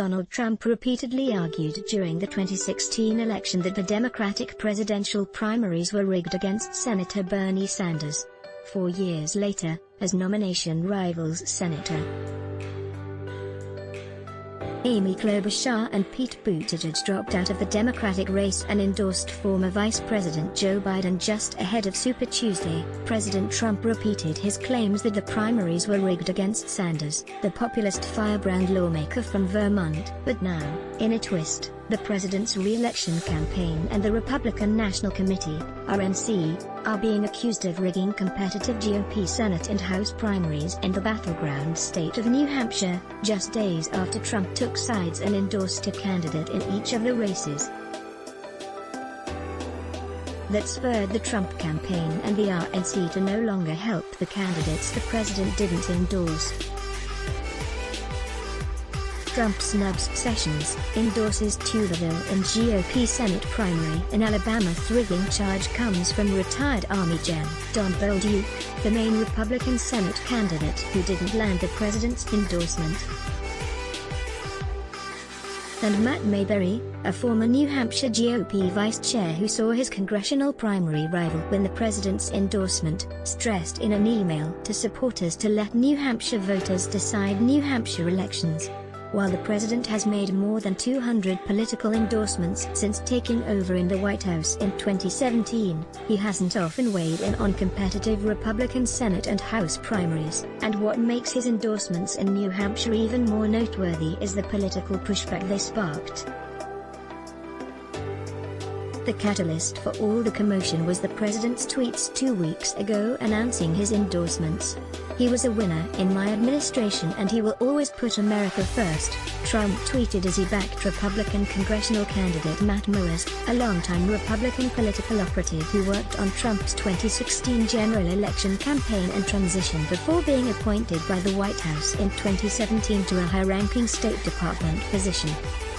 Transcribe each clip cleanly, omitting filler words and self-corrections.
Donald Trump repeatedly argued during the 2016 election that the Democratic presidential primaries were rigged against Senator Bernie Sanders. 4 years later, as nomination rivals Senator Amy Klobuchar and Pete Buttigieg dropped out of the Democratic race and endorsed former Vice President Joe Biden just ahead of Super Tuesday, President Trump repeated his claims that the primaries were rigged against Sanders, the populist firebrand lawmaker from Vermont. But now, in a twist, the president's re-election campaign and the Republican National Committee, RNC, are being accused of rigging competitive GOP Senate and House primaries in the battleground state of New Hampshire, just days after Trump took sides and endorsed a candidate in each of the races. That spurred the Trump campaign and the RNC to no longer help the candidates the president didn't endorse. Trump snubs Sessions, endorses Tuberville in GOP Senate primary in Alabama. Rigging charge comes from retired Army Gen. Don Bolduc, the main Republican Senate candidate who didn't land the president's endorsement. And Matt Mayberry, a former New Hampshire GOP vice chair who saw his congressional primary rival win the president's endorsement, stressed in an email to supporters to let New Hampshire voters decide New Hampshire elections. While the president has made more than 200 political endorsements since taking over in the White House in 2017, he hasn't often weighed in on competitive Republican Senate and House primaries. And what makes his endorsements in New Hampshire even more noteworthy is the political pushback they sparked. The catalyst for all the commotion was the president's tweets 2 weeks ago announcing his endorsements. "He was a winner in my administration and he will always put America first," Trump tweeted as he backed Republican congressional candidate Matt Moores, a longtime Republican political operative who worked on Trump's 2016 general election campaign and transition before being appointed by the White House in 2017 to a high-ranking State Department position.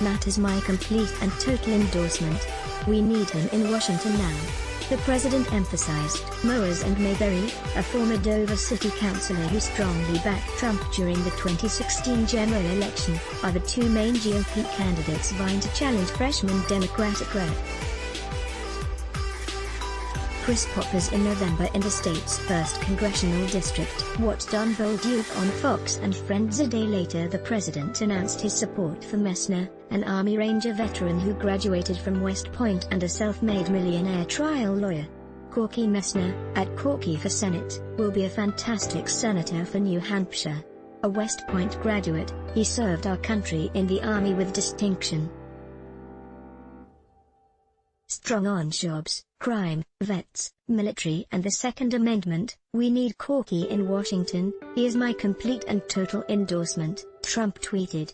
"Matt is my complete and total endorsement. We need him in Washington now," the president emphasized. Moores and Mayberry, a former Dover city councilor who strongly backed Trump during the 2016 general election, are the two main GOP candidates vying to challenge freshman Democratic Rep. Chris Poppers in November in the state's 1st congressional district. What Don Bolduc on Fox and Friends. A day later the president announced his support for Messner, an Army Ranger veteran who graduated from West Point and a self-made millionaire trial lawyer. Corky Messner, at Corky for Senate, will be a fantastic senator for New Hampshire. A West Point graduate, he served our country in the Army with distinction. Strong on jobs, crime, vets, military and the Second Amendment, we need Corky in Washington, he is my complete and total endorsement, Trump tweeted.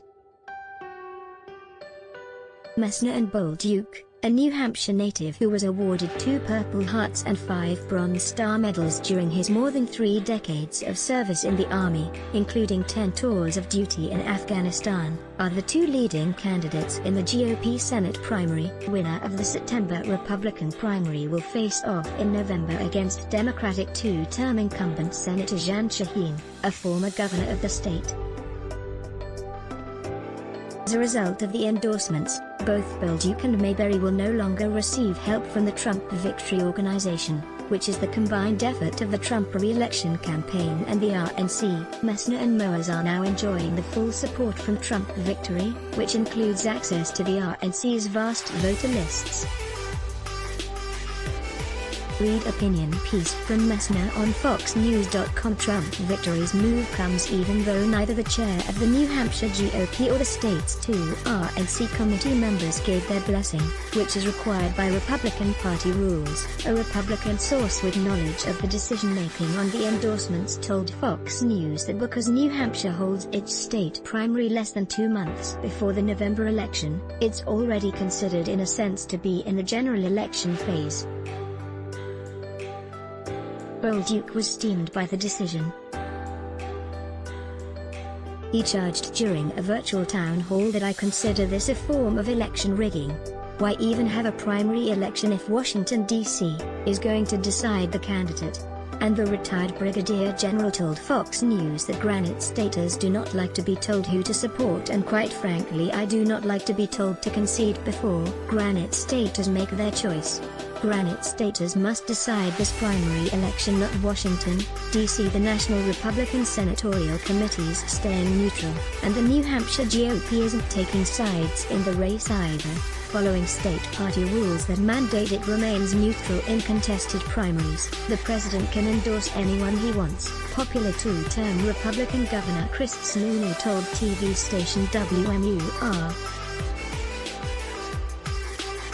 Messner and Bolduc, a New Hampshire native who was awarded 2 Purple Hearts and 5 Bronze Star medals during his more than 3 decades of service in the Army, including 10 tours of duty in Afghanistan, are the 2 leading candidates in the GOP Senate primary. Winner of the September Republican primary will face off in November against Democratic 2-term incumbent Senator Jan Shaheen, a former governor of the state. As a result of the endorsements, both Bolduc and Mayberry will no longer receive help from the Trump Victory Organization, which is the combined effort of the Trump re-election campaign and the RNC. Messner and Moores are now enjoying the full support from Trump Victory, which includes access to the RNC's vast voter lists. Read opinion piece from Messner on FoxNews.com. Trump Victory's move comes even though neither the chair of the New Hampshire GOP or the state's 2 RNC committee members gave their blessing, which is required by Republican Party rules. A Republican source with knowledge of the decision-making on the endorsements told Fox News that because New Hampshire holds its state primary less than 2 months before the November election, it's already considered in a sense to be in the general election phase. Bolduc was steamed by the decision. He charged during a virtual town hall that I consider this a form of election rigging. Why even have a primary election if Washington, D.C., is going to decide the candidate? and the retired brigadier general told Fox News that Granite Staters do not like to be told who to support, and quite frankly I do not like to be told to concede before Granite Staters make their choice. Granite Staters must decide this primary election, not Washington, D.C. The National Republican Senatorial Committee's staying neutral, and the New Hampshire GOP isn't taking sides in the race either, following state party rules that mandate it remains neutral in contested primaries. The president can endorse anyone he wants, popular two-term Republican Governor Chris Sununu told TV station WMUR.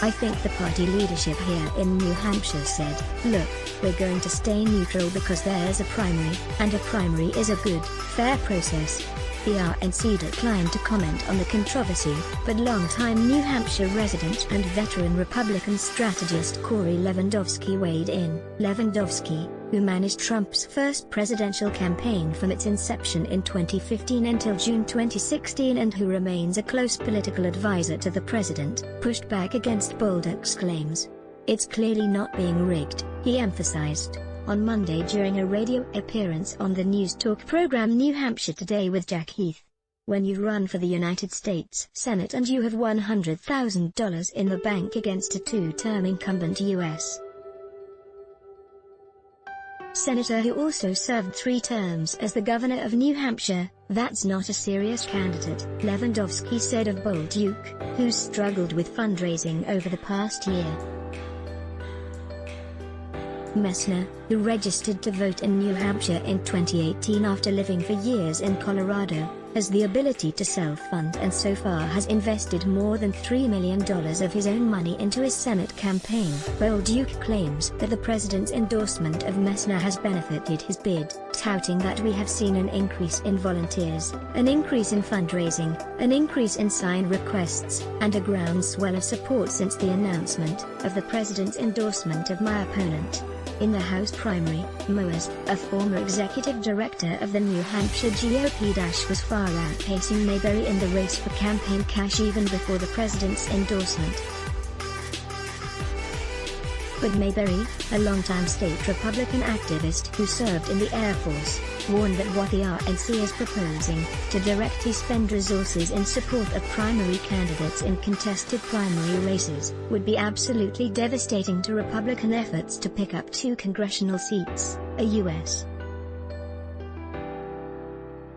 I think the party leadership here in New Hampshire said, look, we're going to stay neutral because there's a primary, and a primary is a good, fair process. The RNC declined to comment on the controversy, but longtime New Hampshire resident and veteran Republican strategist Corey Lewandowski weighed in. Lewandowski, who managed Trump's first presidential campaign from its inception in 2015 until June 2016 and who remains a close political advisor to the president, pushed back against Bolduc's claims. It's clearly not being rigged, he emphasized on Monday during a radio appearance on the news talk program New Hampshire Today with Jack Heath. When you run for the United States Senate and you have $100,000 in the bank against a two-term incumbent U.S. Senator who also served 3 terms as the governor of New Hampshire, that's not a serious candidate, Lewandowski said of Bolduc, who's struggled with fundraising over the past year. Messner, who registered to vote in New Hampshire in 2018 after living for years in Colorado, has the ability to self-fund and so far has invested more than $3 million of his own money into his Senate campaign. Bolduc claims that the president's endorsement of Messner has benefited his bid, touting that we have seen an increase in volunteers, an increase in fundraising, an increase in sign requests, and a groundswell of support since the announcement of the president's endorsement of my opponent. In the House primary, Moers, a former executive director of the New Hampshire GOP, was far outpacing Mayberry in the race for campaign cash even before the president's endorsement. But Mayberry, a longtime state Republican activist who served in the Air Force, warned that what the RNC is proposing, to directly spend resources in support of primary candidates in contested primary races, would be absolutely devastating to Republican efforts to pick up 2 congressional seats, a U.S.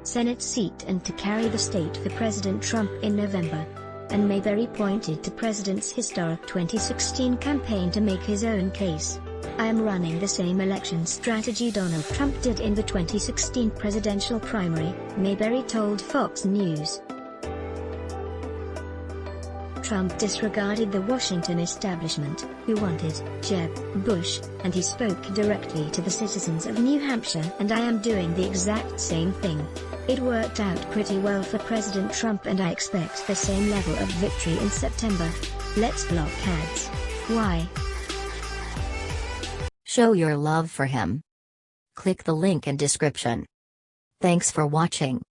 Senate seat and to carry the state for President Trump in November. And Mayberry pointed to President's historic 2016 campaign to make his own case. I am running the same election strategy Donald Trump did in the 2016 presidential primary, Mayberry told Fox News. Trump disregarded the Washington establishment, who wanted Jeb Bush, and he spoke directly to the citizens of New Hampshire, and I am doing the exact same thing. It worked out pretty well for President Trump and I expect the same level of victory in September. Let's block ads. Why? Show your love for him. Click the link in description. Thanks for watching.